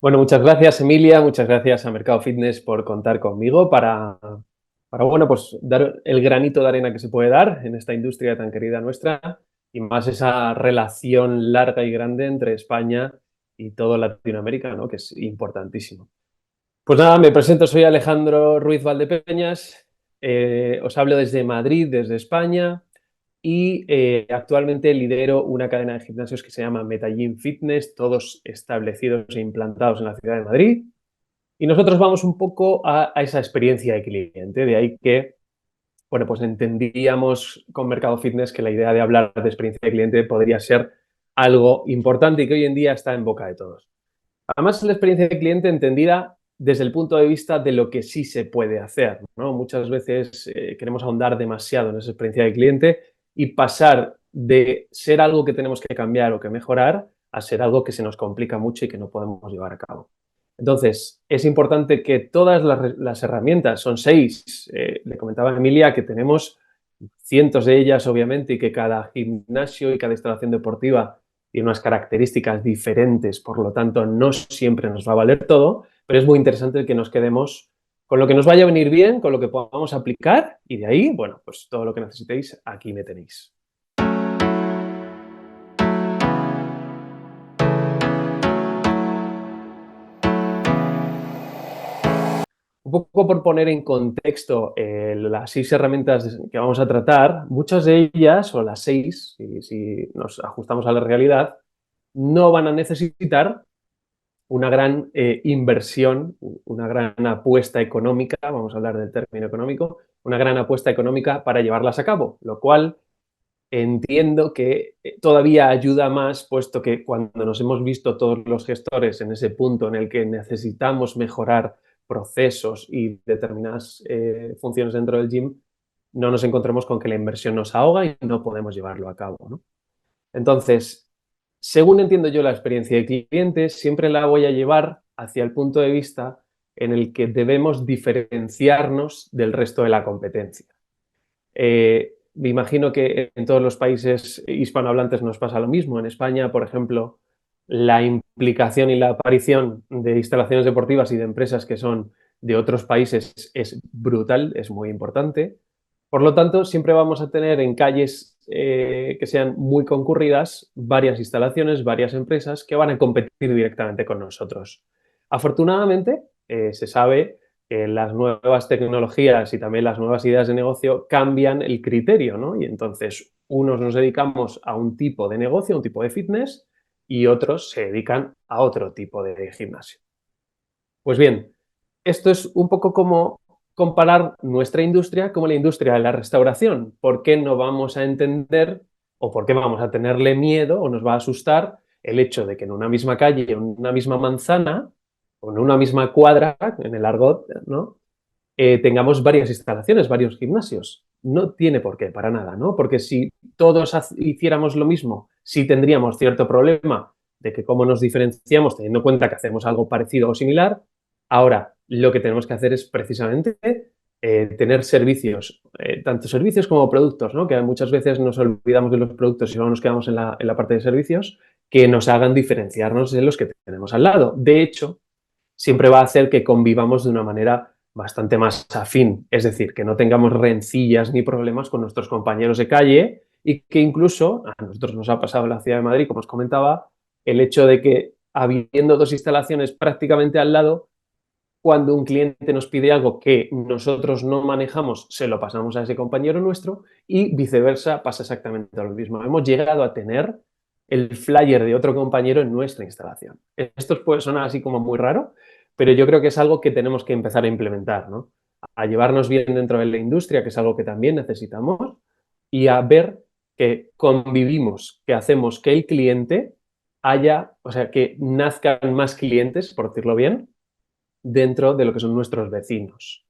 Bueno, muchas gracias, Emilia, muchas gracias a Mercado Fitness por contar conmigo para bueno, pues dar el granito de arena que se puede dar en esta industria tan querida nuestra y más esa relación larga y grande entre España y toda Latinoamérica, ¿no? Que es importantísimo. Pues nada, me presento, soy Alejandro Ruiz Valdepeñas, os hablo desde Madrid, desde España, y actualmente lidero una cadena de gimnasios que se llama Metagym Fitness, todos establecidos e implantados en la ciudad de Madrid. Y nosotros vamos un poco a esa experiencia de cliente, de ahí que, bueno, pues entendíamos con Mercado Fitness que la idea de hablar de experiencia de cliente podría ser algo importante y que hoy en día está en boca de todos. Además, la experiencia de cliente entendida desde el punto de vista de lo que sí se puede hacer, ¿no? Muchas veces queremos ahondar demasiado en esa experiencia de cliente y pasar de ser algo que tenemos que cambiar o que mejorar a ser algo que se nos complica mucho y que no podemos llevar a cabo. Entonces, es importante que todas las herramientas, son 6, le comentaba a Emilia que tenemos cientos de ellas, obviamente, y que cada gimnasio y cada instalación deportiva tiene unas características diferentes, por lo tanto, no siempre nos va a valer todo, pero es muy interesante que nos quedemos con lo que nos vaya a venir bien, con lo que podamos aplicar, y de ahí, bueno, pues todo lo que necesitéis, aquí me tenéis. Un poco por poner en contexto las 6 herramientas que vamos a tratar, muchas de ellas, o las 6, si nos ajustamos a la realidad, no van a necesitar una gran inversión, una gran apuesta económica, vamos a hablar del término económico, una gran apuesta económica para llevarlas a cabo, lo cual entiendo que todavía ayuda más, puesto que cuando nos hemos visto todos los gestores en ese punto en el que necesitamos mejorar procesos y determinadas funciones dentro del gym, no nos encontremos con que la inversión nos ahoga y no podemos llevarlo a cabo, ¿no? Entonces, según entiendo yo la experiencia de clientes, siempre la voy a llevar hacia el punto de vista en el que debemos diferenciarnos del resto de la competencia. Me imagino que en todos los países hispanohablantes nos pasa lo mismo. En España, por ejemplo, la implicación y la aparición de instalaciones deportivas y de empresas que son de otros países es brutal, es muy importante. Por lo tanto, siempre vamos a tener en calles que sean muy concurridas varias instalaciones, varias empresas que van a competir directamente con nosotros. Afortunadamente, se sabe que las nuevas tecnologías y también las nuevas ideas de negocio cambian el criterio, ¿no? Y entonces unos nos dedicamos a un tipo de negocio, a un tipo de fitness, y otros se dedican a otro tipo de gimnasio. Pues bien, esto es un poco como comparar nuestra industria como la industria de la restauración. ¿Por qué no vamos a entender o por qué vamos a tenerle miedo o nos va a asustar el hecho de que en una misma calle, en una misma manzana o en una misma cuadra, en el argot, ¿no? Tengamos varias instalaciones, varios gimnasios? No tiene por qué, para nada, ¿no? Porque si todos hiciéramos lo mismo, sí tendríamos cierto problema de que cómo nos diferenciamos teniendo en cuenta que hacemos algo parecido o similar. Ahora, lo que tenemos que hacer es precisamente tener servicios, tanto servicios como productos, ¿no? Que muchas veces nos olvidamos de los productos y solo nos quedamos en la parte de servicios, que nos hagan diferenciarnos de los que tenemos al lado. De hecho, siempre va a hacer que convivamos de una manera bastante más afín, es decir, que no tengamos rencillas ni problemas con nuestros compañeros de calle y que incluso a nosotros nos ha pasado en la ciudad de Madrid, como os comentaba, el hecho de que habiendo dos instalaciones prácticamente al lado, cuando un cliente nos pide algo que nosotros no manejamos, se lo pasamos a ese compañero nuestro y viceversa pasa exactamente lo mismo. Hemos llegado a tener el flyer de otro compañero en nuestra instalación. Esto puede sonar así como muy raro, pero yo creo que es algo que tenemos que empezar a implementar, ¿no? A llevarnos bien dentro de la industria, que es algo que también necesitamos, y a ver que convivimos, que hacemos que el cliente haya, o sea, que nazcan más clientes, por decirlo bien, dentro de lo que son nuestros vecinos.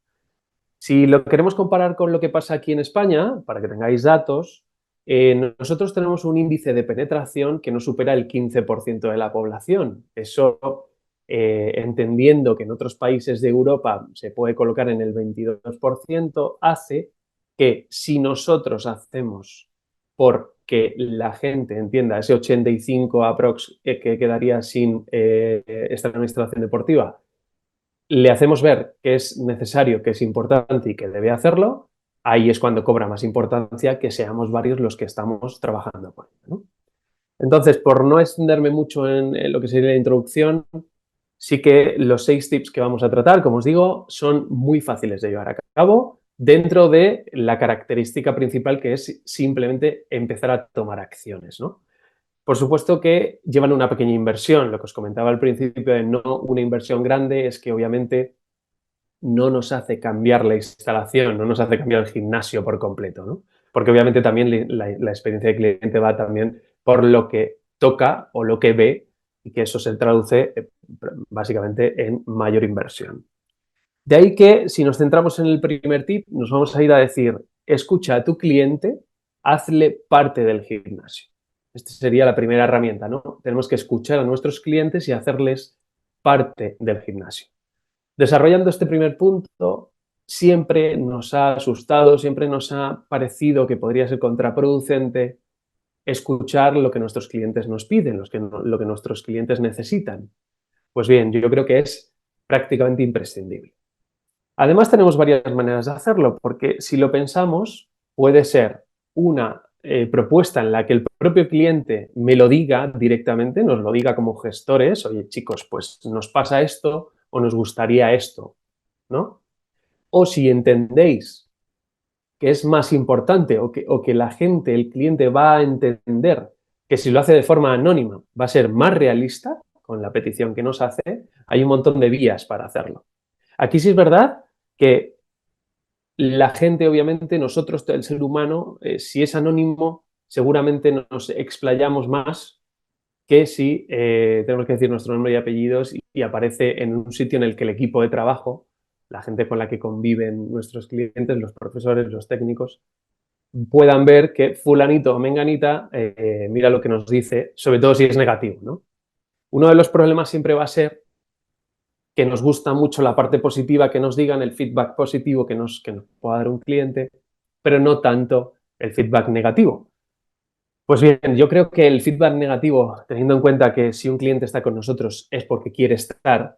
Si lo queremos comparar con lo que pasa aquí en España, para que tengáis datos, nosotros tenemos un índice de penetración que no supera el 15% de la población. Eso, entendiendo que en otros países de Europa se puede colocar en el 22%, hace que si nosotros hacemos por que la gente entienda ese 85 aprox que quedaría sin esta administración deportiva, le hacemos ver que es necesario, que es importante y que debe hacerlo, ahí es cuando cobra más importancia que seamos varios los que estamos trabajando con ello, ¿no? Entonces, por no extenderme mucho en lo que sería la introducción, sí que los 6 tips que vamos a tratar, como os digo, son muy fáciles de llevar a cabo dentro de la característica principal, que es simplemente empezar a tomar acciones, ¿no? Por supuesto que llevan una pequeña inversión. Lo que os comentaba al principio de no una inversión grande es que obviamente no nos hace cambiar la instalación, no nos hace cambiar el gimnasio por completo, ¿no? Porque obviamente también la experiencia de cliente va también por lo que toca o lo que ve y que eso se traduce básicamente en mayor inversión. De ahí que si nos centramos en el primer tip, nos vamos a ir a decir, escucha a tu cliente, hazle parte del gimnasio. Esta sería la primera herramienta, ¿no? Tenemos que escuchar a nuestros clientes y hacerles parte del gimnasio. Desarrollando este primer punto, siempre nos ha asustado, siempre nos ha parecido que podría ser contraproducente escuchar lo que nuestros clientes nos piden, lo que nuestros clientes necesitan. Pues bien, yo creo que es prácticamente imprescindible. Además, tenemos varias maneras de hacerlo, porque si lo pensamos, puede ser una propuesta en la que el propio cliente me lo diga directamente, nos lo diga como gestores, oye chicos, pues nos pasa esto o nos gustaría esto, ¿no? O si entendéis que es más importante o que la gente, el cliente va a entender que si lo hace de forma anónima va a ser más realista con la petición que nos hace, hay un montón de vías para hacerlo. Aquí sí es verdad que la gente, obviamente, nosotros, el ser humano, si es anónimo, seguramente nos explayamos más que si tenemos que decir nuestro nombre y apellidos y aparece en un sitio en el que el equipo de trabajo, la gente con la que conviven nuestros clientes, los profesores, los técnicos, puedan ver que fulanito o menganita mira lo que nos dice, sobre todo si es negativo, ¿no? Uno de los problemas siempre va a ser que nos gusta mucho la parte positiva que nos digan, el feedback positivo que nos pueda dar un cliente, pero no tanto el feedback negativo. Pues bien, yo creo que el feedback negativo, teniendo en cuenta que si un cliente está con nosotros es porque quiere estar,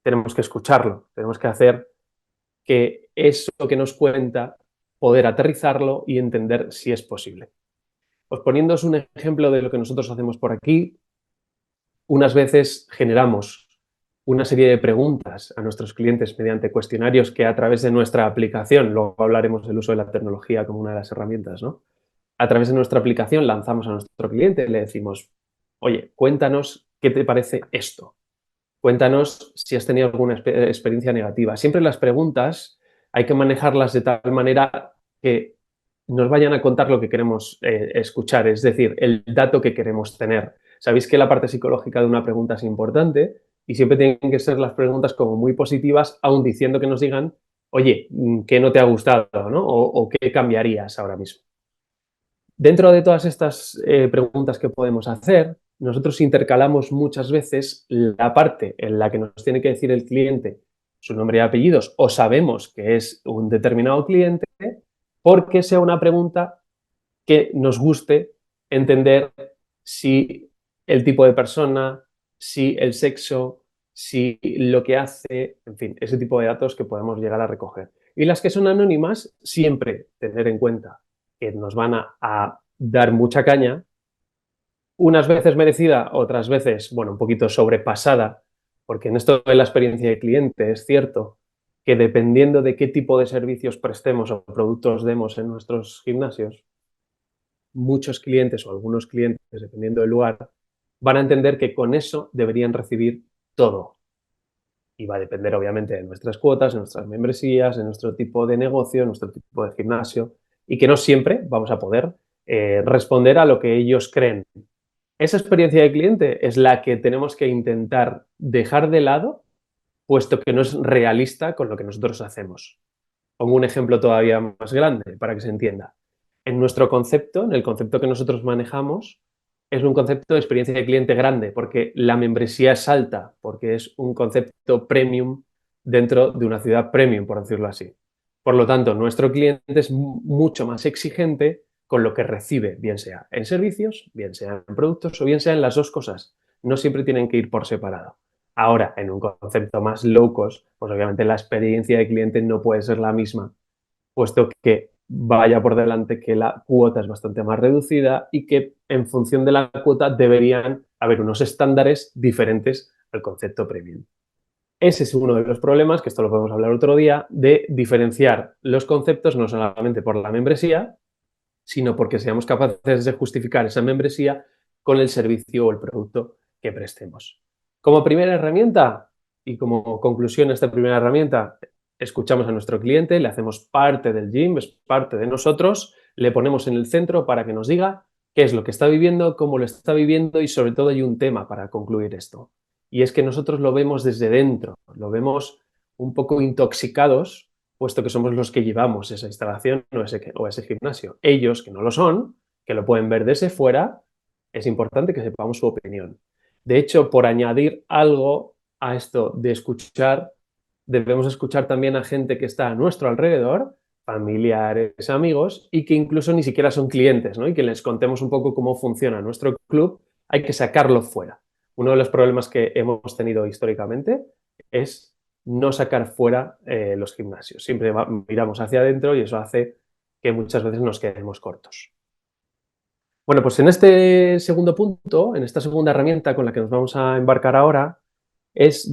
tenemos que escucharlo, tenemos que hacer que eso que nos cuenta, poder aterrizarlo y entender si es posible. Pues poniéndoos un ejemplo de lo que nosotros hacemos por aquí, unas veces generamos una serie de preguntas a nuestros clientes mediante cuestionarios que a través de nuestra aplicación, luego hablaremos del uso de la tecnología como una de las herramientas, ¿no? A través de nuestra aplicación lanzamos a nuestro cliente, le decimos, oye, cuéntanos qué te parece esto. Cuéntanos si has tenido alguna experiencia negativa. Siempre las preguntas hay que manejarlas de tal manera que nos vayan a contar lo que queremos escuchar, es decir, el dato que queremos tener. Sabéis que la parte psicológica de una pregunta es importante y siempre tienen que ser las preguntas como muy positivas, aun diciendo que nos digan, oye, ¿qué no te ha gustado, ¿no? O qué cambiarías ahora mismo. Dentro de todas estas preguntas que podemos hacer, nosotros intercalamos muchas veces la parte en la que nos tiene que decir el cliente su nombre y apellidos o sabemos que es un determinado cliente, porque sea una pregunta que nos guste entender si el tipo de persona, si el sexo, si lo que hace, en fin, ese tipo de datos que podemos llegar a recoger. Y las que son anónimas, siempre tener en cuenta que nos van a dar mucha caña, unas veces merecida, otras veces, bueno, un poquito sobrepasada, porque en esto de la experiencia de cliente es cierto que dependiendo de qué tipo de servicios prestemos o productos demos en nuestros gimnasios, muchos clientes o algunos clientes, dependiendo del lugar, van a entender que con eso deberían recibir todo. Y va a depender, obviamente, de nuestras cuotas, de nuestras membresías, de nuestro tipo de negocio, de nuestro tipo de gimnasio, y que no siempre vamos a poder responder a lo que ellos creen. Esa experiencia de cliente es la que tenemos que intentar dejar de lado, puesto que no es realista con lo que nosotros hacemos. Pongo un ejemplo todavía más grande para que se entienda. En nuestro concepto, en el concepto que nosotros manejamos, es un concepto de experiencia de cliente grande, porque la membresía es alta, porque es un concepto premium dentro de una ciudad premium, por decirlo así. Por lo tanto, nuestro cliente es mucho más exigente con lo que recibe, bien sea en servicios, bien sea en productos o bien sea en las dos cosas. No siempre tienen que ir por separado. Ahora, en un concepto más low cost, pues obviamente la experiencia de cliente no puede ser la misma, puesto que vaya por delante que la cuota es bastante más reducida y que en función de la cuota deberían haber unos estándares diferentes al concepto premium. Ese es uno de los problemas, que esto lo podemos hablar otro día, de diferenciar los conceptos no solamente por la membresía, sino porque seamos capaces de justificar esa membresía con el servicio o el producto que prestemos. Como primera herramienta y como conclusión a esta primera herramienta, escuchamos a nuestro cliente, le hacemos parte del gym, es parte de nosotros, le ponemos en el centro para que nos diga qué es lo que está viviendo, cómo lo está viviendo y sobre todo hay un tema para concluir esto. Y es que nosotros lo vemos desde dentro, lo vemos un poco intoxicados, puesto que somos los que llevamos esa instalación o ese gimnasio. Ellos, que no lo son, que lo pueden ver desde fuera, es importante que sepamos su opinión. De hecho, por añadir algo a esto de escuchar, debemos escuchar también a gente que está a nuestro alrededor, familiares, amigos, y que incluso ni siquiera son clientes, ¿no? Y que les contemos un poco cómo funciona nuestro club, hay que sacarlo fuera. Uno de los problemas que hemos tenido históricamente es no sacar fuera los gimnasios. Siempre miramos hacia adentro y eso hace que muchas veces nos quedemos cortos. Bueno, pues en este segundo punto, en esta segunda herramienta con la que nos vamos a embarcar ahora,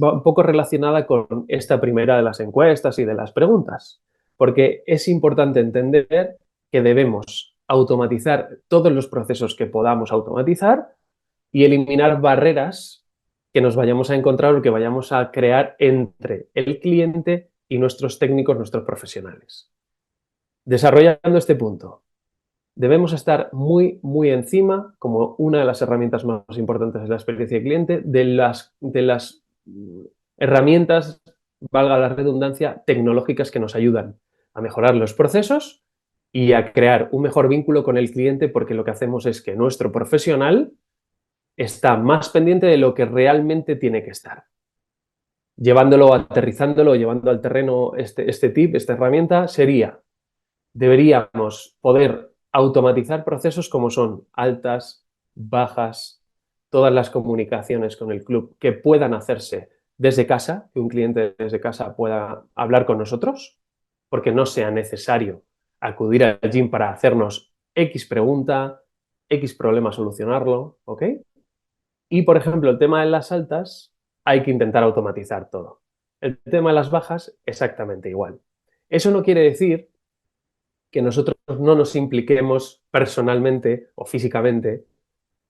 va un poco relacionada con esta primera de las encuestas y de las preguntas, porque es importante entender que debemos automatizar todos los procesos que podamos automatizar y eliminar barreras que nos vayamos a encontrar o que vayamos a crear entre el cliente y nuestros técnicos, nuestros profesionales. Desarrollando este punto, debemos estar muy, muy encima, como una de las herramientas más importantes de la experiencia de cliente, de las herramientas, valga la redundancia, tecnológicas que nos ayudan a mejorar los procesos y a crear un mejor vínculo con el cliente, porque lo que hacemos es que nuestro profesional está más pendiente de lo que realmente tiene que estar. Llevándolo, aterrizándolo, llevando al terreno este tip, esta herramienta, sería, deberíamos poder automatizar procesos como son altas, bajas, todas las comunicaciones con el club que puedan hacerse desde casa, que un cliente desde casa pueda hablar con nosotros, porque no sea necesario acudir al gym para hacernos X pregunta, X problema solucionarlo, ¿ok? Y, por ejemplo, el tema de las altas, hay que intentar automatizar todo. El tema de las bajas, exactamente igual. Eso no quiere decir que nosotros no nos impliquemos personalmente o físicamente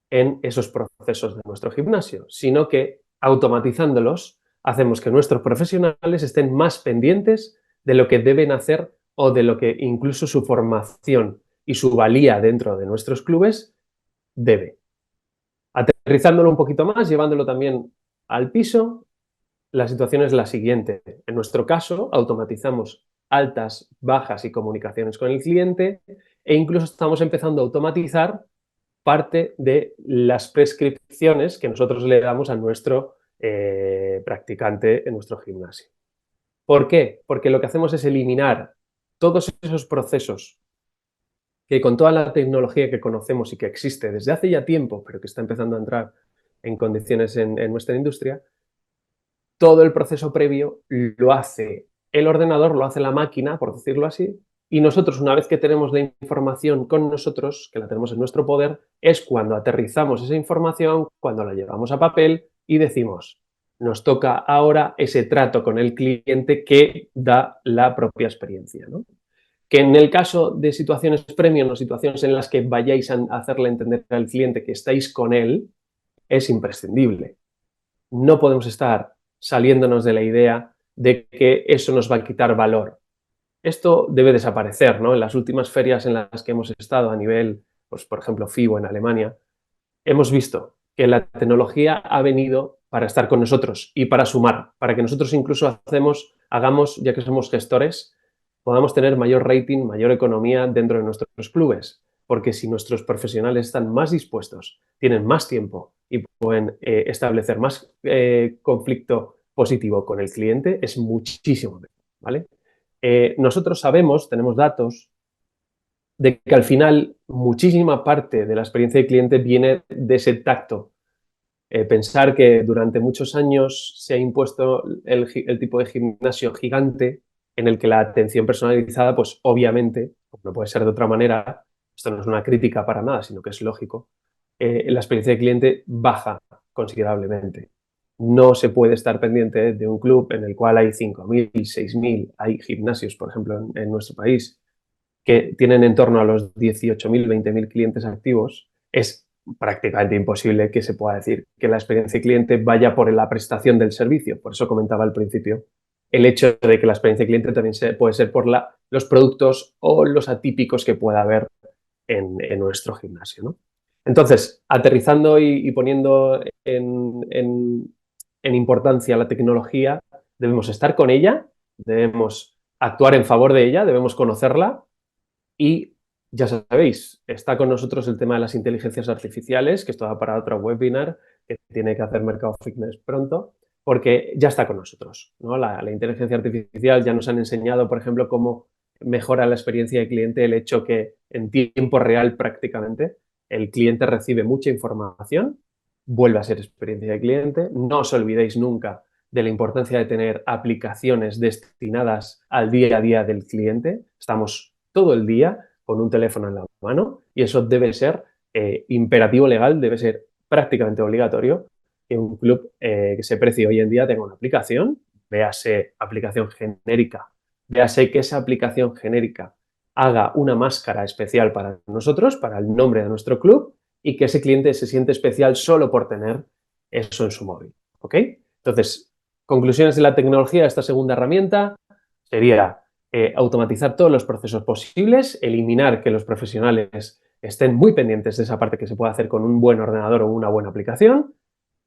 en esos procesos de nuestro gimnasio, sino que automatizándolos hacemos que nuestros profesionales estén más pendientes de lo que deben hacer o de lo que incluso su formación y su valía dentro de nuestros clubes debe. Aterrizándolo un poquito más, llevándolo también al piso, la situación es la siguiente. En nuestro caso, automatizamos altas, bajas y comunicaciones con el cliente e incluso estamos empezando a automatizar parte de las prescripciones que nosotros le damos a nuestro practicante en nuestro gimnasio. ¿Por qué? Porque lo que hacemos es eliminar todos esos procesos que con toda la tecnología que conocemos y que existe desde hace ya tiempo, pero que está empezando a entrar en condiciones en nuestra industria, todo el proceso previo lo hace el ordenador, lo hace la máquina, por decirlo así, y nosotros, una vez que tenemos la información con nosotros, que la tenemos en nuestro poder, es cuando aterrizamos esa información, cuando la llevamos a papel y decimos, nos toca ahora ese trato con el cliente que da la propia experiencia, ¿no? Que en el caso de situaciones premium o situaciones en las que vayáis a hacerle entender al cliente que estáis con él, es imprescindible. No podemos estar saliéndonos de la idea de que eso nos va a quitar valor. Esto debe desaparecer, ¿no? En las últimas ferias en las que hemos estado a nivel, pues, por ejemplo, FIBO en Alemania, hemos visto que la tecnología ha venido para estar con nosotros y para sumar, para que nosotros incluso hagamos, ya que somos gestores, podamos tener mayor rating, mayor economía dentro de nuestros clubes. Porque si nuestros profesionales están más dispuestos, tienen más tiempo y pueden establecer más conflicto positivo con el cliente, es muchísimo mejor, ¿vale? Nosotros sabemos, tenemos datos de que al final muchísima parte de la experiencia del cliente viene de ese tacto. Pensar que durante muchos años se ha impuesto el tipo de gimnasio gigante en el que la atención personalizada, pues obviamente, pues no puede ser de otra manera, esto no es una crítica para nada, sino que es lógico, la experiencia de cliente baja considerablemente. No se puede estar pendiente de un club en el cual hay 5.000, 6.000, hay gimnasios, por ejemplo, en nuestro país, que tienen en torno a los 18.000, 20.000 clientes activos. Es prácticamente imposible que se pueda decir que la experiencia de cliente vaya por la prestación del servicio. Por eso comentaba al principio el hecho de que la experiencia de cliente también puede ser por los productos o los atípicos que pueda haber en nuestro gimnasio, ¿no? Entonces, aterrizando y poniendo en importancia la tecnología, debemos estar con ella, debemos actuar en favor de ella, debemos conocerla y ya sabéis, está con nosotros el tema de las inteligencias artificiales, que esto va para otro webinar que tiene que hacer Mercado Fitness pronto, porque ya está con nosotros, ¿no? La inteligencia artificial ya nos han enseñado, por ejemplo, cómo mejora la experiencia del cliente el hecho que en tiempo real prácticamente el cliente recibe mucha información, vuelve a ser experiencia de cliente. No os olvidéis nunca de la importancia de tener aplicaciones destinadas al día a día del cliente. Estamos todo el día con un teléfono en la mano y eso debe ser imperativo legal, debe ser prácticamente obligatorio que un club que se precie hoy en día tenga una aplicación, véase aplicación genérica, véase que esa aplicación genérica haga una máscara especial para nosotros, para el nombre de nuestro club y que ese cliente se siente especial solo por tener eso en su móvil. ¿Ok? Entonces, conclusiones de la tecnología, esta segunda herramienta sería automatizar todos los procesos posibles, eliminar que los profesionales estén muy pendientes de esa parte que se puede hacer con un buen ordenador o una buena aplicación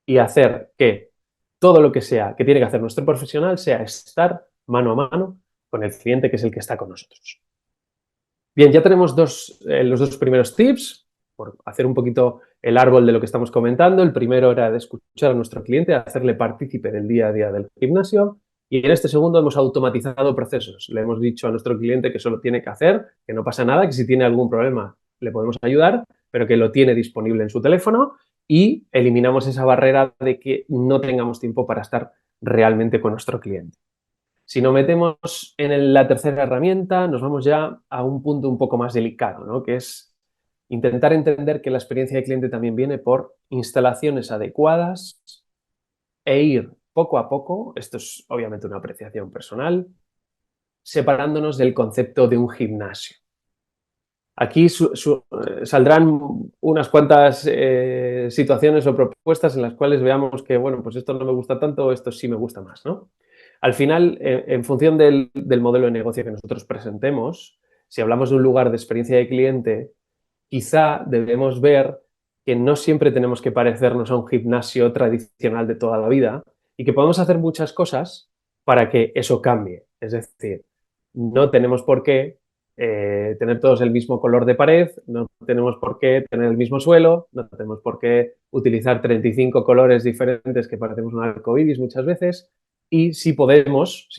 y hacer que todo lo que sea que tiene que hacer nuestro profesional sea estar mano a mano con el cliente que es el que está con nosotros. Bien, ya tenemos los dos primeros tips, por hacer un poquito el árbol de lo que estamos comentando. El primero era de escuchar a nuestro cliente, hacerle partícipe del día a día del gimnasio. Y en este segundo hemos automatizado procesos. Le hemos dicho a nuestro cliente que solo tiene que hacer, que no pasa nada, que si tiene algún problema le podemos ayudar, pero que lo tiene disponible en su teléfono y eliminamos esa barrera de que no tengamos tiempo para estar realmente con nuestro cliente. Si nos metemos en la tercera herramienta, nos vamos ya a un punto un poco más delicado, ¿no? Que es intentar entender que la experiencia de cliente también viene por instalaciones adecuadas e ir poco a poco, esto es obviamente una apreciación personal, separándonos del concepto de un gimnasio. Aquí saldrán unas cuantas situaciones o propuestas en las cuales veamos que, bueno, pues esto no me gusta tanto, esto sí me gusta más, ¿no? Al final, en función del modelo de negocio que nosotros presentemos, si hablamos de un lugar de experiencia de cliente, quizá debemos ver que no siempre tenemos que parecernos a un gimnasio tradicional de toda la vida y que podemos hacer muchas cosas para que eso cambie. Es decir, no tenemos por qué tener todos el mismo color de pared, no tenemos por qué tener el mismo suelo, no tenemos por qué utilizar 35 colores diferentes que parecemos un arcoíris muchas veces y si podemos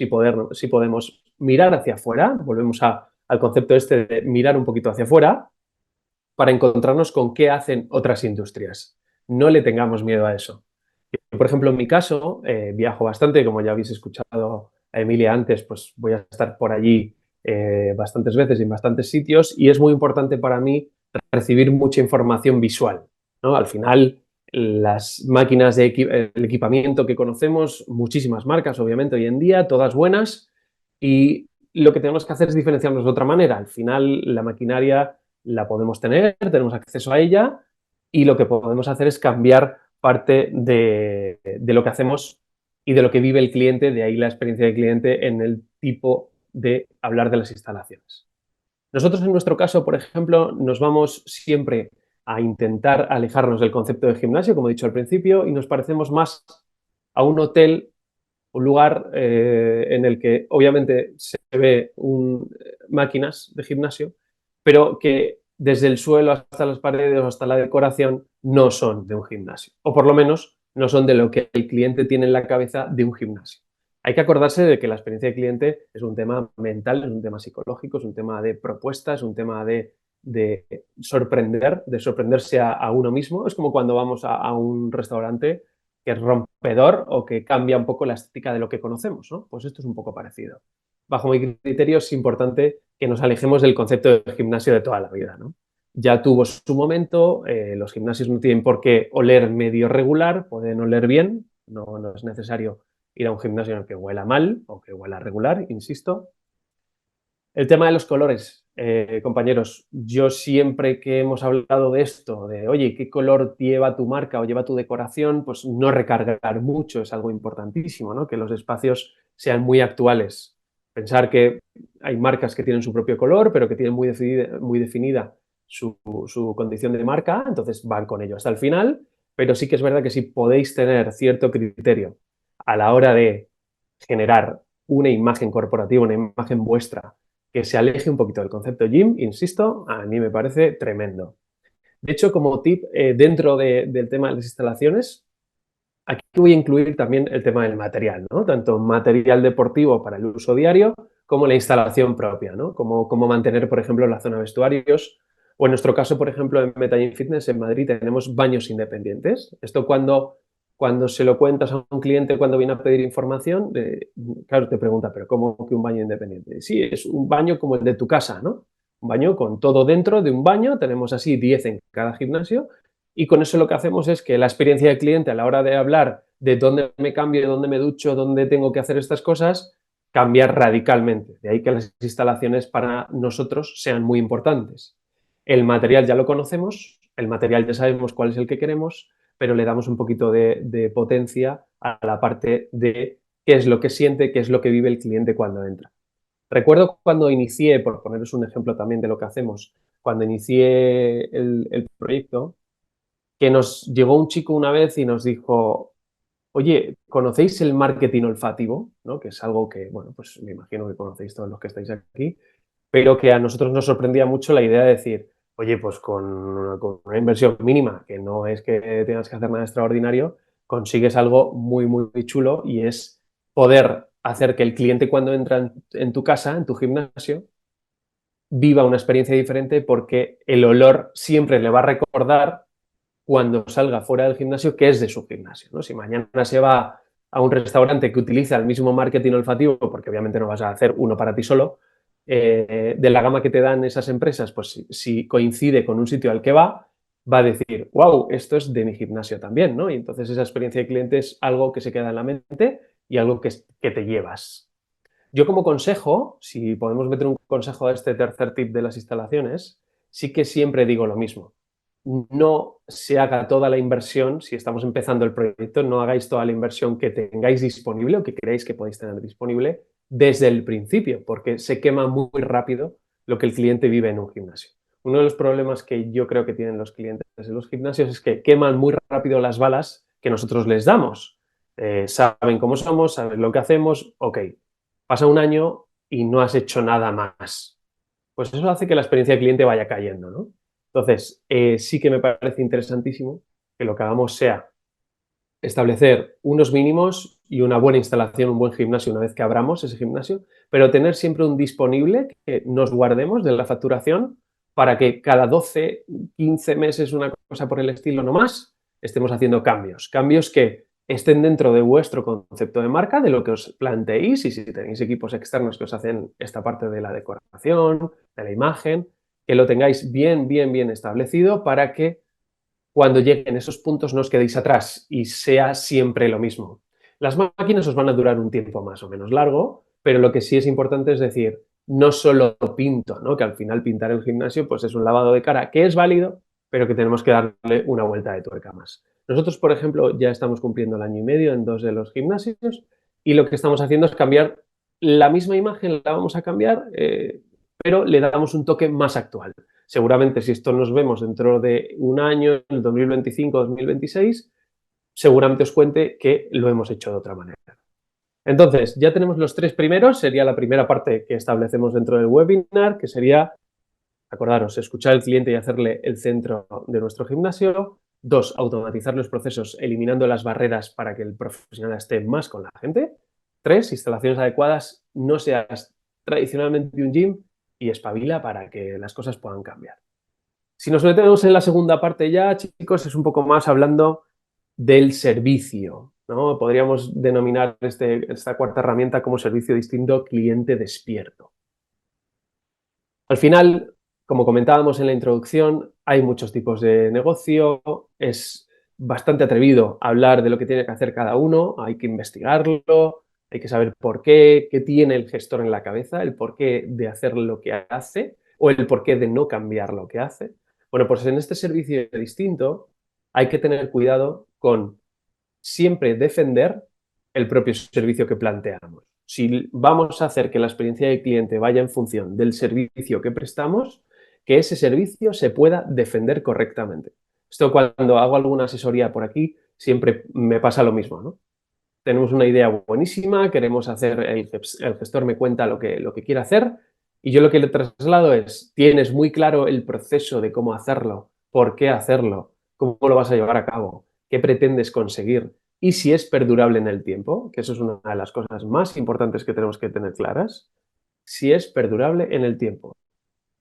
mirar hacia afuera, volvemos al concepto este de mirar un poquito hacia afuera para encontrarnos con qué hacen otras industrias. No le tengamos miedo a eso. Por ejemplo, en mi caso, viajo bastante, como ya habéis escuchado a Emilia antes, pues voy a estar por allí bastantes veces en bastantes sitios y es muy importante para mí recibir mucha información visual, ¿no? Al final, las máquinas el equipamiento que conocemos, muchísimas marcas, obviamente, hoy en día, todas buenas, y lo que tenemos que hacer es diferenciarnos de otra manera. Al final, la maquinaria la podemos tener, tenemos acceso a ella y lo que podemos hacer es cambiar parte de lo que hacemos y de lo que vive el cliente, de ahí la experiencia del cliente en el tipo de hablar de las instalaciones. Nosotros en nuestro caso, por ejemplo, nos vamos siempre a intentar alejarnos del concepto de gimnasio, como he dicho al principio, y nos parecemos más a un hotel, un lugar en el que obviamente se ve máquinas de gimnasio, pero que desde el suelo hasta las paredes o hasta la decoración no son de un gimnasio, o por lo menos no son de lo que el cliente tiene en la cabeza de un gimnasio. Hay que acordarse de que la experiencia de cliente es un tema mental, es un tema psicológico, es un tema de propuestas, es un tema de sorprenderse a uno mismo. Es como cuando vamos a un restaurante que es rompedor o que cambia un poco la estética de lo que conocemos, ¿no? Pues esto es un poco parecido. Bajo mi criterio es importante que nos alejemos del concepto de gimnasio de toda la vida, ¿no? Ya tuvo su momento, los gimnasios no tienen por qué oler medio regular, pueden oler bien, no es necesario ir a un gimnasio en el que huela mal o que huela regular, insisto. El tema de los colores, compañeros, yo siempre que hemos hablado de esto, de oye, ¿qué color lleva tu marca o lleva tu decoración? Pues no recargar mucho es algo importantísimo, ¿no? Que los espacios sean muy actuales. Pensar que hay marcas que tienen su propio color, pero que tienen muy definida su condición de marca, entonces van con ello hasta el final, pero sí que es verdad que si podéis tener cierto criterio a la hora de generar una imagen corporativa, una imagen vuestra, que se aleje un poquito del concepto gym, insisto, a mí me parece tremendo. De hecho, como tip, dentro del tema de las instalaciones, aquí voy a incluir también el tema del material, ¿no? Tanto material deportivo para el uso diario como la instalación propia, ¿no? Como mantener, por ejemplo, la zona de vestuarios. O en nuestro caso, por ejemplo, en Metagym Fitness en Madrid tenemos baños independientes. Esto cuando se lo cuentas a un cliente cuando viene a pedir información, claro, te pregunta, pero ¿cómo que un baño independiente? Sí, es un baño como el de tu casa, ¿no? Un baño con todo dentro de un baño, tenemos así 10 en cada gimnasio y con eso lo que hacemos es que la experiencia del cliente a la hora de hablar de dónde me cambio, dónde me ducho, dónde tengo que hacer estas cosas, cambia radicalmente. De ahí que las instalaciones para nosotros sean muy importantes. El material ya lo conocemos, el material ya sabemos cuál es el que queremos, pero le damos un poquito de potencia a la parte de qué es lo que siente, qué es lo que vive el cliente cuando entra. Recuerdo cuando inicié, por poneros un ejemplo también de lo que hacemos, cuando inicié el proyecto, que nos llegó un chico una vez y nos dijo, oye, ¿conocéis el marketing olfativo? ¿No? Que es algo que, bueno, pues me imagino que conocéis todos los que estáis aquí, pero que a nosotros nos sorprendía mucho la idea de decir, oye, pues con una inversión mínima, que no es que tengas que hacer nada extraordinario, consigues algo muy, muy, muy chulo y es poder hacer que el cliente cuando entra en tu casa, en tu gimnasio, viva una experiencia diferente porque el olor siempre le va a recordar cuando salga fuera del gimnasio que es de su gimnasio, ¿no? Si mañana se va a un restaurante que utiliza el mismo marketing olfativo, porque obviamente no vas a hacer uno para ti solo, de la gama que te dan esas empresas, pues si coincide con un sitio al que va a decir, wow, esto es de mi gimnasio también, ¿no? Y entonces esa experiencia de cliente es algo que se queda en la mente y algo que te llevas. Yo como consejo, si podemos meter un consejo a este tercer tip de las instalaciones, sí que siempre digo lo mismo. No se haga toda la inversión, si estamos empezando el proyecto, no hagáis toda la inversión que tengáis disponible o que creáis que podéis tener disponible desde el principio, porque se quema muy rápido lo que el cliente vive en un gimnasio. Uno de los problemas que yo creo que tienen los clientes en los gimnasios es que queman muy rápido las balas que nosotros les damos. Saben cómo somos, saben lo que hacemos, ok, pasa un año y no has hecho nada más. Pues eso hace que la experiencia del cliente vaya cayendo, ¿no? Entonces, sí que me parece interesantísimo que lo que hagamos sea establecer unos mínimos y una buena instalación, un buen gimnasio una vez que abramos ese gimnasio, pero tener siempre un disponible que nos guardemos de la facturación para que cada 12, 15 meses, una cosa por el estilo, no más, estemos haciendo cambios. Cambios que estén dentro de vuestro concepto de marca, de lo que os planteéis y si tenéis equipos externos que os hacen esta parte de la decoración, de la imagen, que lo tengáis bien, bien, bien establecido para que cuando lleguen esos puntos no os quedéis atrás y sea siempre lo mismo. Las máquinas os van a durar un tiempo más o menos largo, pero lo que sí es importante es decir, no solo pinto, ¿no? Que al final pintar el gimnasio pues es un lavado de cara que es válido, pero que tenemos que darle una vuelta de tuerca más. Nosotros, por ejemplo, ya estamos cumpliendo el año y medio en 2 de los gimnasios y lo que estamos haciendo es cambiar la misma imagen, la vamos a cambiar, pero le damos un toque más actual. Seguramente si esto nos vemos dentro de un año, en el 2025, 2026, seguramente os cuente que lo hemos hecho de otra manera. Entonces, ya tenemos los 3 primeros, sería la primera parte que establecemos dentro del webinar, que sería, acordaros, escuchar al cliente y hacerle el centro de nuestro gimnasio. 2, automatizar los procesos eliminando las barreras para que el profesional esté más con la gente. 3, instalaciones adecuadas, no seas tradicionalmente un gym y espabila para que las cosas puedan cambiar. Si nos metemos en la segunda parte ya, chicos, es un poco más hablando del servicio, ¿no? Podríamos denominar esta cuarta herramienta como servicio distinto cliente despierto. Al final, como comentábamos en la introducción, hay muchos tipos de negocio, es bastante atrevido hablar de lo que tiene que hacer cada uno, hay que investigarlo, hay que saber por qué tiene el gestor en la cabeza, el porqué de hacer lo que hace o el porqué de no cambiar lo que hace. Bueno, pues en este servicio distinto hay que tener cuidado con siempre defender el propio servicio que planteamos. Si vamos a hacer que la experiencia del cliente vaya en función del servicio que prestamos, que ese servicio se pueda defender correctamente. Esto cuando hago alguna asesoría por aquí, siempre me pasa lo mismo, ¿no? Tenemos una idea buenísima, queremos hacer, el gestor me cuenta lo que quiere hacer y yo lo que le traslado es, tienes muy claro el proceso de cómo hacerlo, por qué hacerlo, cómo lo vas a llevar a cabo, qué pretendes conseguir y si es perdurable en el tiempo, que eso es una de las cosas más importantes que tenemos que tener claras, si es perdurable en el tiempo.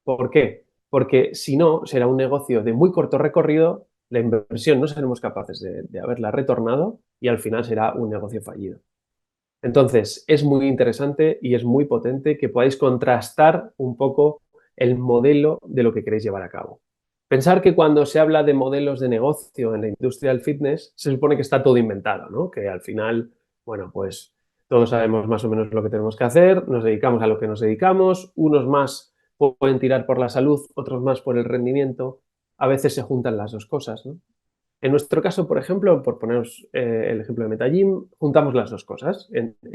¿Por qué? Porque si no, será un negocio de muy corto recorrido, la inversión no seremos capaces de haberla retornado y al final será un negocio fallido. Entonces, es muy interesante y es muy potente que podáis contrastar un poco el modelo de lo que queréis llevar a cabo. Pensar que cuando se habla de modelos de negocio en la industria del fitness, se supone que está todo inventado, ¿no? Que al final, bueno, pues todos sabemos más o menos lo que tenemos que hacer, nos dedicamos a lo que nos dedicamos, unos más pueden tirar por la salud, otros más por el rendimiento, a veces se juntan las dos cosas, ¿no? En nuestro caso, por ejemplo, por poneros el ejemplo de MetaGym, juntamos las dos cosas.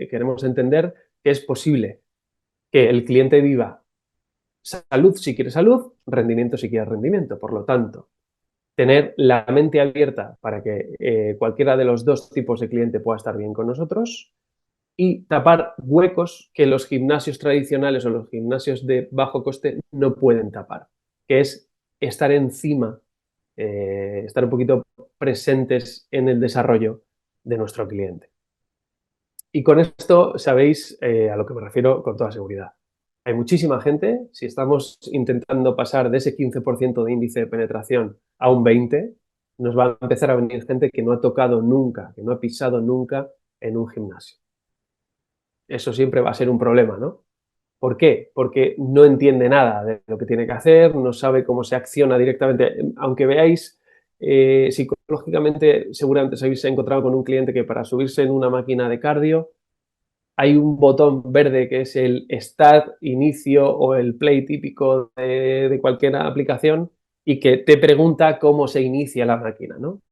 Queremos entender que es posible que el cliente viva salud si quiere salud, rendimiento si quiere rendimiento. Por lo tanto, tener la mente abierta para que cualquiera de los dos tipos de cliente pueda estar bien con nosotros y tapar huecos que los gimnasios tradicionales o los gimnasios de bajo coste no pueden tapar, que es estar encima, estar un poquito presentes en el desarrollo de nuestro cliente. Y con esto sabéis a lo que me refiero con toda seguridad. Hay muchísima gente, si estamos intentando pasar de ese 15% de índice de penetración a un 20%, nos va a empezar a venir gente que no ha tocado nunca, que no ha pisado nunca en un gimnasio. Eso siempre va a ser un problema, ¿no? ¿Por qué? Porque no entiende nada de lo que tiene que hacer, no sabe cómo se acciona directamente. Aunque veáis, psicológicamente, seguramente os habéis encontrado con un cliente que para subirse en una máquina de cardio hay un botón verde que es el Start, Inicio o el Play típico de cualquier aplicación y que te pregunta cómo se inicia la máquina, ¿no?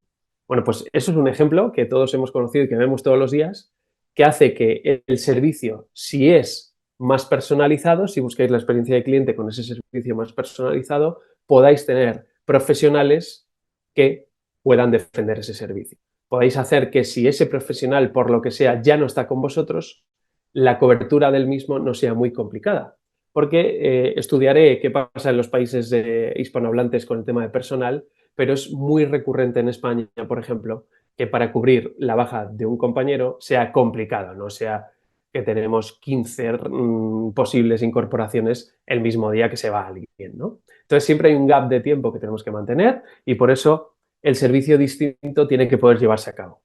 Bueno, pues eso es un ejemplo que todos hemos conocido y que vemos todos los días, que hace que el servicio, si es más personalizado, si buscáis la experiencia de cliente con ese servicio más personalizado, podáis tener profesionales que puedan defender ese servicio. Podéis hacer que si ese profesional, por lo que sea, ya no está con vosotros, la cobertura del mismo no sea muy complicada. Porque estudiaré qué pasa en los países hispanohablantes con el tema de personal, pero es muy recurrente en España, por ejemplo, que para cubrir la baja de un compañero sea complicado, no sea que tenemos 15 posibles incorporaciones el mismo día que se va alguien, ¿no? Entonces siempre hay un gap de tiempo que tenemos que mantener y por eso el servicio distinto tiene que poder llevarse a cabo.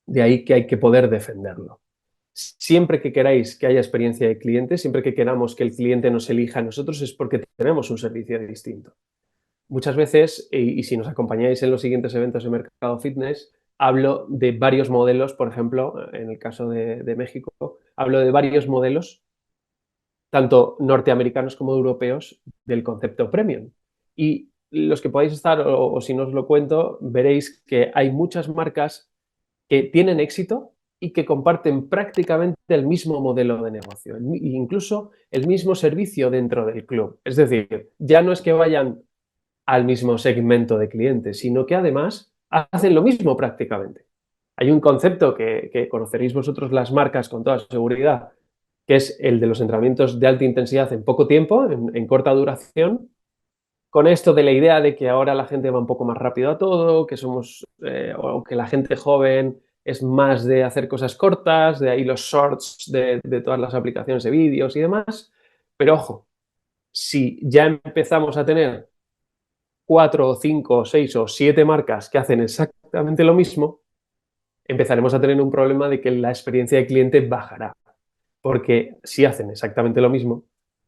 De ahí que hay que poder defenderlo. Siempre que queráis que haya experiencia de cliente, siempre que queramos que el cliente nos elija a nosotros es porque tenemos un servicio distinto. Muchas veces, y si nos acompañáis en los siguientes eventos de Mercado Fitness, hablo de varios modelos, por ejemplo, en el caso de México, hablo de varios modelos, tanto norteamericanos como europeos, del concepto premium. Y los que podáis estar, o si no os lo cuento, veréis que hay muchas marcas que tienen éxito y que comparten prácticamente el mismo modelo de negocio, incluso el mismo servicio dentro del club. Es decir, ya no es que vayan al mismo segmento de clientes, sino que además hacen lo mismo prácticamente. Hay un concepto que conoceréis vosotros las marcas con toda seguridad, que es el de los entrenamientos de alta intensidad en poco tiempo, en corta duración, con esto de la idea de que ahora la gente va un poco más rápido a todo, que somos, o que la gente joven es más de hacer cosas cortas, de ahí los shorts de todas las aplicaciones de vídeos y demás. Pero ojo, si ya empezamos a tener 4 o 5 o 6 o 7 marcas que hacen exactamente lo mismo, empezaremos a tener un problema de que la experiencia de cliente bajará. Porque si hacen exactamente lo mismo,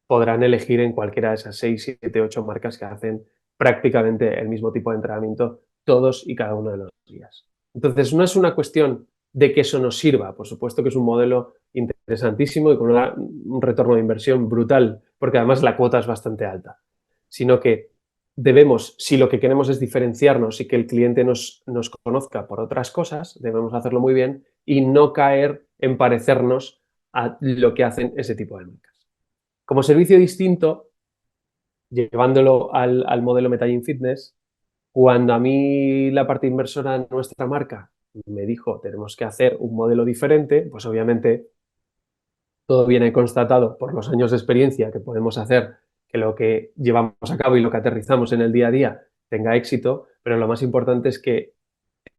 podrán elegir en cualquiera de esas 6, 7, 8 marcas que hacen prácticamente el mismo tipo de entrenamiento todos y cada uno de los días. Entonces, no es una cuestión de que eso nos sirva. Por supuesto que es un modelo interesantísimo y con un retorno de inversión brutal, porque además la cuota es bastante alta, sino que debemos, si lo que queremos es diferenciarnos y que el cliente nos conozca por otras cosas, debemos hacerlo muy bien y no caer en parecernos a lo que hacen ese tipo de marcas. Como servicio distinto, llevándolo al modelo Metagym Fitness, cuando a mí la parte inversora de nuestra marca me dijo tenemos que hacer un modelo diferente, pues obviamente todo viene constatado por los años de experiencia que podemos hacer que lo que llevamos a cabo y lo que aterrizamos en el día a día tenga éxito, pero lo más importante es que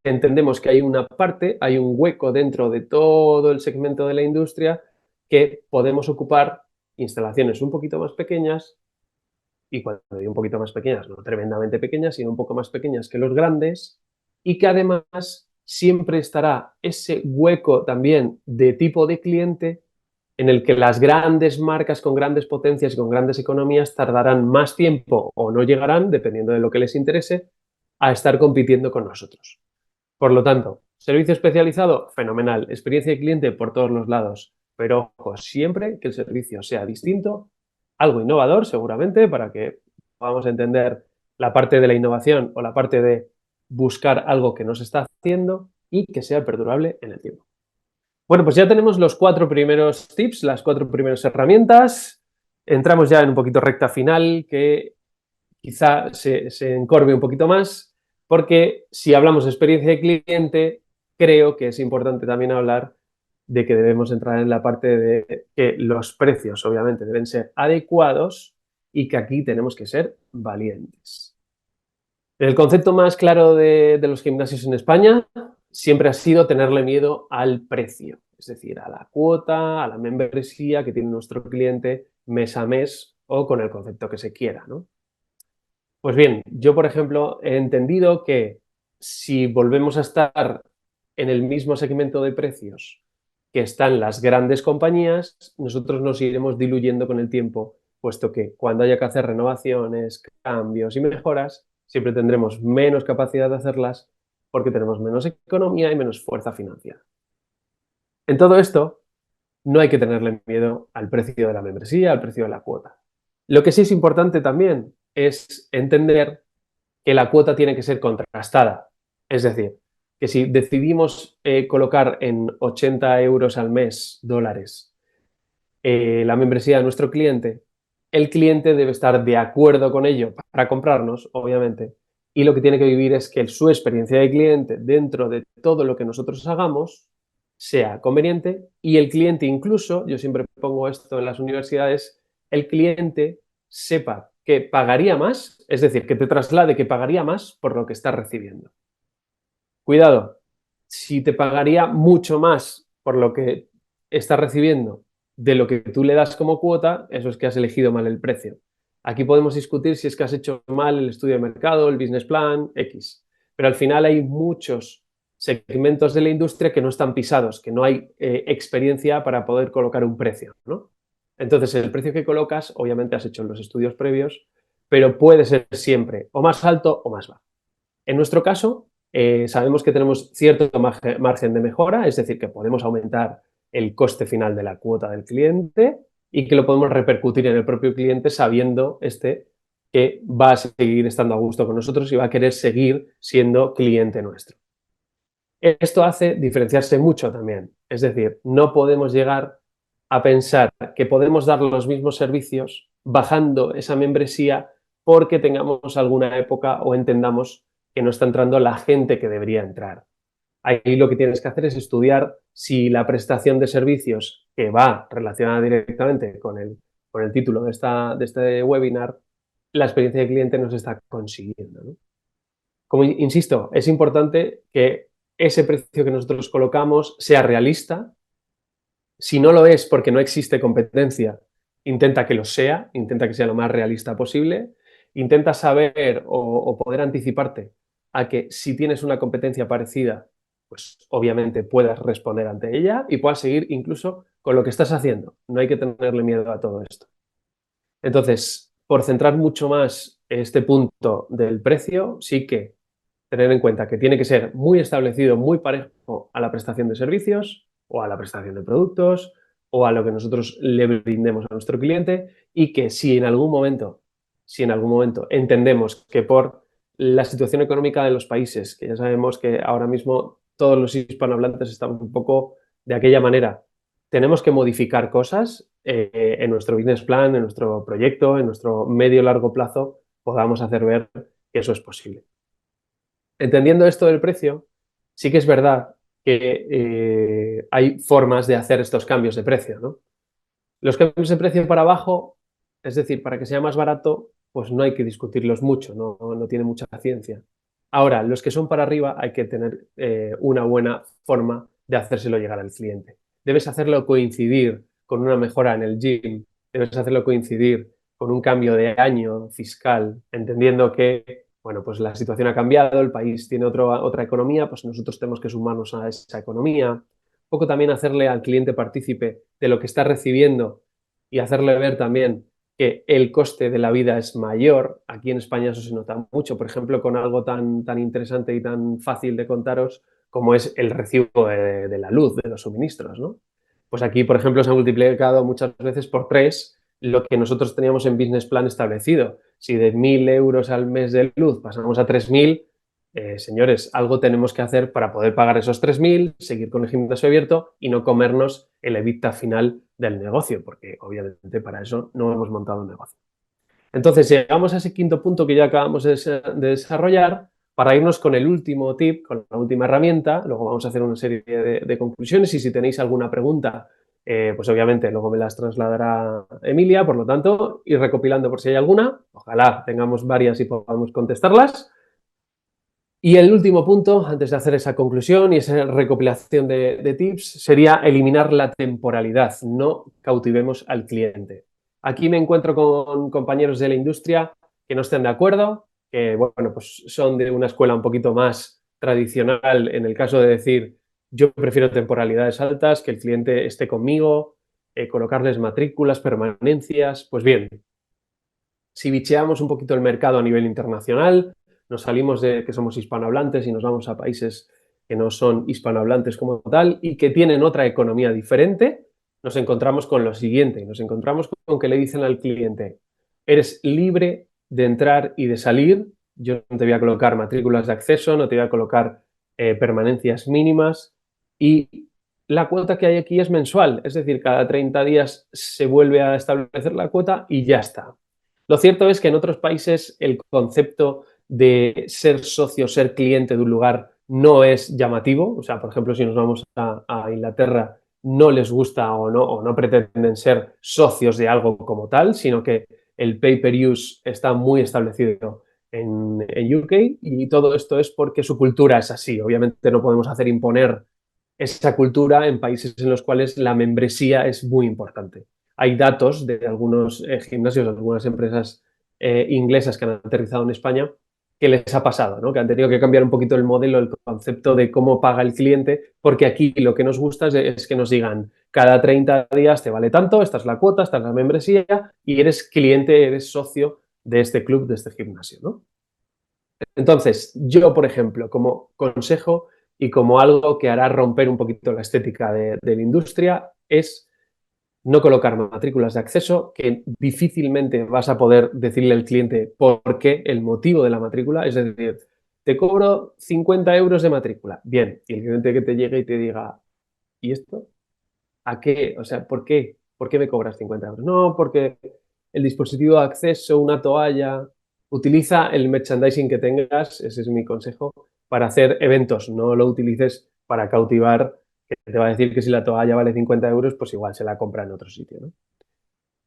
entendemos que hay una parte, hay un hueco dentro de todo el segmento de la industria que podemos ocupar instalaciones un poquito más pequeñas, y cuando digo un poquito más pequeñas, no tremendamente pequeñas, sino un poco más pequeñas que los grandes, y que además siempre estará ese hueco también de tipo de cliente en el que las grandes marcas con grandes potencias y con grandes economías tardarán más tiempo o no llegarán, dependiendo de lo que les interese, a estar compitiendo con nosotros. Por lo tanto, servicio especializado, fenomenal. Experiencia de cliente por todos los lados. Pero ojo, siempre que el servicio sea distinto, algo innovador seguramente, para que podamos entender la parte de la innovación o la parte de buscar algo que no se está haciendo y que sea perdurable en el tiempo. Bueno, pues ya tenemos los 4 primeros tips, las 4 primeras herramientas. Entramos ya en un poquito recta final, que quizá se encorve un poquito más, porque si hablamos de experiencia de cliente, creo que es importante también hablar de que debemos entrar en la parte de que los precios, obviamente, deben ser adecuados y que aquí tenemos que ser valientes. El concepto más claro de los gimnasios en España siempre ha sido tenerle miedo al precio, es decir, a la cuota, a la membresía que tiene nuestro cliente mes a mes o con el concepto que se quiera, ¿no? Pues bien, yo, por ejemplo, he entendido que si volvemos a estar en el mismo segmento de precios que están las grandes compañías, nosotros nos iremos diluyendo con el tiempo, puesto que cuando haya que hacer renovaciones, cambios y mejoras, siempre tendremos menos capacidad de hacerlas porque tenemos menos economía y menos fuerza financiera. En todo esto, no hay que tenerle miedo al precio de la membresía, al precio de la cuota. Lo que sí es importante también es entender que la cuota tiene que ser contrastada. Es decir, que si decidimos colocar en 80 euros al mes, dólares, la membresía de nuestro cliente, el cliente debe estar de acuerdo con ello para comprarnos, obviamente, y lo que tiene que vivir es que su experiencia de cliente dentro de todo lo que nosotros hagamos sea conveniente y el cliente incluso, yo siempre pongo esto en las universidades, el cliente sepa que pagaría más, es decir, que te traslade que pagaría más por lo que está recibiendo. Cuidado, si te pagaría mucho más por lo que está recibiendo de lo que tú le das como cuota, eso es que has elegido mal el precio. Aquí podemos discutir si es que has hecho mal el estudio de mercado, el business plan, X. Pero al final hay muchos segmentos de la industria que no están pisados, que no hay experiencia para poder colocar un precio, ¿no? Entonces, el precio que colocas, obviamente has hecho los estudios previos, pero puede ser siempre o más alto o más bajo. En nuestro caso, sabemos que tenemos cierto margen de mejora, es decir, que podemos aumentar el coste final de la cuota del cliente y que lo podemos repercutir en el propio cliente sabiendo que va a seguir estando a gusto con nosotros y va a querer seguir siendo cliente nuestro. Esto hace diferenciarse mucho también, es decir, no podemos llegar a pensar que podemos dar los mismos servicios bajando esa membresía porque tengamos alguna época o entendamos que no está entrando la gente que debería entrar. Ahí lo que tienes que hacer es estudiar si la prestación de servicios que va relacionada directamente con el título de este webinar, la experiencia de cliente nos está consiguiendo, ¿no? Como insisto, es importante que ese precio que nosotros colocamos sea realista. Si no lo es porque no existe competencia, intenta que lo sea, intenta que sea lo más realista posible, intenta saber o poder anticiparte a que si tienes una competencia parecida, pues obviamente puedas responder ante ella y puedas seguir incluso con lo que estás haciendo. No hay que tenerle miedo a todo esto. Entonces, por centrar mucho más este punto del precio, sí que tener en cuenta que tiene que ser muy establecido, muy parejo a la prestación de servicios o a la prestación de productos o a lo que nosotros le brindemos a nuestro cliente, y que si en algún momento entendemos que por la situación económica de los países, que ya sabemos que ahora mismo todos los hispanohablantes estamos un poco de aquella manera, tenemos que modificar cosas en nuestro business plan, en nuestro proyecto, en nuestro medio largo plazo, podamos hacer ver que eso es posible. Entendiendo esto del precio, sí que es verdad que hay formas de hacer estos cambios de precio, ¿no? Los cambios de precio para abajo, es decir, para que sea más barato, pues no hay que discutirlos mucho, no tiene mucha ciencia. Ahora, los que son para arriba hay que tener una buena forma de hacérselo llegar al cliente. Debes hacerlo coincidir con una mejora en el gym, debes hacerlo coincidir con un cambio de año fiscal, entendiendo que, bueno, pues la situación ha cambiado, el país tiene otra economía, pues nosotros tenemos que sumarnos a esa economía. Un poco también hacerle al cliente partícipe de lo que está recibiendo y hacerle ver también que el coste de la vida es mayor. Aquí en España eso se nota mucho, por ejemplo, con algo tan interesante y tan fácil de contaros como es el recibo de la luz, de los suministros, ¿no? Pues aquí, por ejemplo, se ha multiplicado muchas veces por 3 lo que nosotros teníamos en business plan establecido. Si de 1.000 euros al mes de luz pasamos a 3.000, señores, algo tenemos que hacer para poder pagar esos 3.000, seguir con el gimnasio abierto y no comernos el EBITDA final del negocio, porque obviamente para eso no hemos montado un negocio. Entonces, llegamos a ese quinto punto que ya acabamos de desarrollar para irnos con el último tip, con la última herramienta. Luego vamos a hacer una serie de conclusiones y si tenéis alguna pregunta, pues obviamente luego me las trasladará Emilia, por lo tanto, ir recopilando por si hay alguna. Ojalá tengamos varias y podamos contestarlas. Y el último punto, antes de hacer esa conclusión y esa recopilación de tips, sería eliminar la temporalidad. No cautivemos al cliente. Aquí me encuentro con compañeros de la industria que no estén de acuerdo, que bueno, pues son de una escuela un poquito más tradicional en el caso de decir yo prefiero temporalidades altas, que el cliente esté conmigo, colocarles matrículas, permanencias. Pues bien, si bicheamos un poquito el mercado a nivel internacional, nos salimos de que somos hispanohablantes y nos vamos a países que no son hispanohablantes como tal y que tienen otra economía diferente, nos encontramos con lo siguiente, nos encontramos con que le dicen al cliente, eres libre de entrar y de salir, yo no te voy a colocar matrículas de acceso, no te voy a colocar permanencias mínimas, y la cuota que hay aquí es mensual, es decir, cada 30 días se vuelve a establecer la cuota y ya está. Lo cierto es que en otros países el concepto de ser socio, ser cliente de un lugar no es llamativo. O sea, por ejemplo, si nos vamos a Inglaterra, no les gusta o no pretenden ser socios de algo como tal, sino que el pay-per-use está muy establecido en UK, y todo esto es porque su cultura es así. Obviamente no podemos hacer imponer esa cultura en países en los cuales la membresía es muy importante. Hay datos de algunos gimnasios, de algunas empresas inglesas que han aterrizado en España, que les ha pasado, ¿no? Que han tenido que cambiar un poquito el modelo, el concepto de cómo paga el cliente, porque aquí lo que nos gusta es que nos digan, cada 30 días te vale tanto, esta es la cuota, esta es la membresía, y eres cliente, eres socio de este club, de este gimnasio, ¿no? Entonces, yo, por ejemplo, como consejo y como algo que hará romper un poquito la estética de la industria, es no colocar matrículas de acceso, que difícilmente vas a poder decirle al cliente por qué, el motivo de la matrícula. Es decir, te cobro 50 euros de matrícula. Bien, y el cliente que te llegue y te diga, ¿y esto? ¿A qué? O sea, ¿por qué? ¿Por qué me cobras 50 euros? No, porque el dispositivo de acceso, una toalla, utiliza el merchandising que tengas, ese es mi consejo, para hacer eventos. No lo utilices para cautivar, que te va a decir que si la toalla vale 50 euros, pues igual se la compra en otro sitio, ¿no?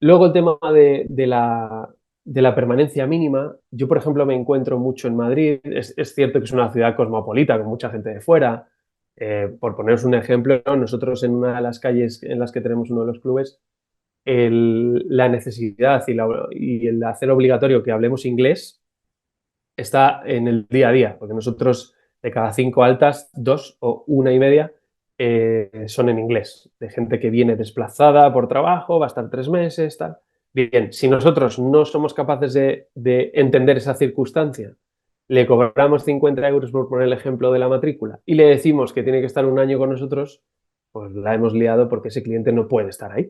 Luego el tema de la permanencia mínima. Yo, por ejemplo, me encuentro mucho en Madrid. Es cierto que es una ciudad cosmopolita, con mucha gente de fuera, Por poneros un ejemplo, nosotros en una de las calles en las que tenemos uno de los clubes, la necesidad y el hacer obligatorio que hablemos inglés está en el día a día, porque nosotros de cada 5 altas, 2 o 1,5 son en inglés, de gente que viene desplazada por trabajo, va a estar 3 meses, tal. Bien, si nosotros no somos capaces de entender esa circunstancia, le cobramos 50 euros por poner el ejemplo de la matrícula y le decimos que tiene que estar un año con nosotros, pues la hemos liado porque ese cliente no puede estar ahí.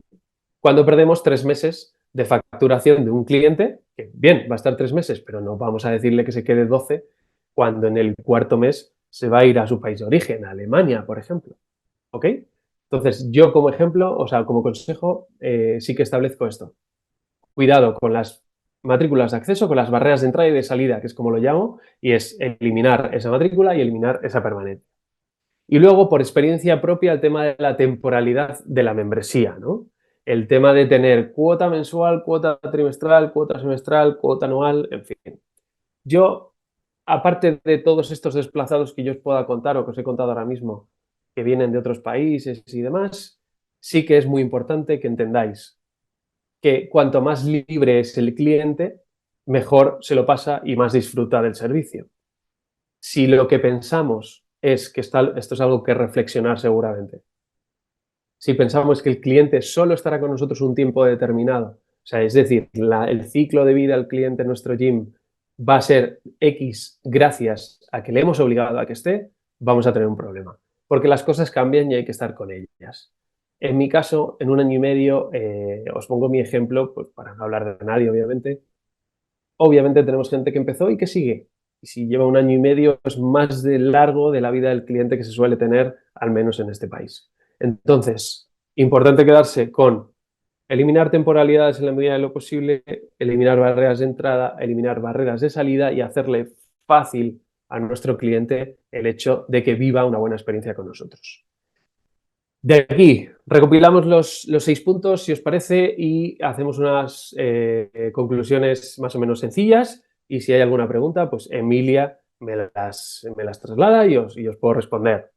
Cuando perdemos 3 meses de facturación de un cliente, que bien, va a estar 3 meses, pero no vamos a decirle que se quede 12 cuando en el cuarto mes se va a ir a su país de origen, a Alemania, por ejemplo. ¿Ok? Entonces, yo como ejemplo, o sea, como consejo, sí que establezco esto. Cuidado con las matrículas de acceso, con las barreras de entrada y de salida, que es como lo llamo, y es eliminar esa matrícula y eliminar esa permanencia. Y luego, por experiencia propia, el tema de la temporalidad de la membresía, ¿no? El tema de tener cuota mensual, cuota trimestral, cuota semestral, cuota anual, en fin. Yo, aparte de todos estos desplazados que yo os pueda contar o que os he contado ahora mismo, que vienen de otros países y demás, sí que es muy importante que entendáis que cuanto más libre es el cliente, mejor se lo pasa y más disfruta del servicio. Si lo que pensamos es que esto es algo que reflexionar seguramente. Si pensamos que el cliente solo estará con nosotros un tiempo determinado, o sea, es decir, el ciclo de vida del cliente en nuestro gym va a ser X gracias a que le hemos obligado a que esté, vamos a tener un problema. Porque las cosas cambian y hay que estar con ellas. En mi caso, en 1 año y medio, os pongo mi ejemplo, pues para no hablar de nadie, obviamente tenemos gente que empezó y que sigue. Y si lleva 1 año y medio, es más de largo de la vida del cliente que se suele tener, al menos en este país. Entonces, importante quedarse con eliminar temporalidades en la medida de lo posible, eliminar barreras de entrada, eliminar barreras de salida y hacerle fácil a nuestro cliente el hecho de que viva una buena experiencia con nosotros. De aquí, recopilamos los 6 puntos, si os parece, y hacemos unas conclusiones más o menos sencillas. Y si hay alguna pregunta, pues Emilia me las traslada y os puedo responder.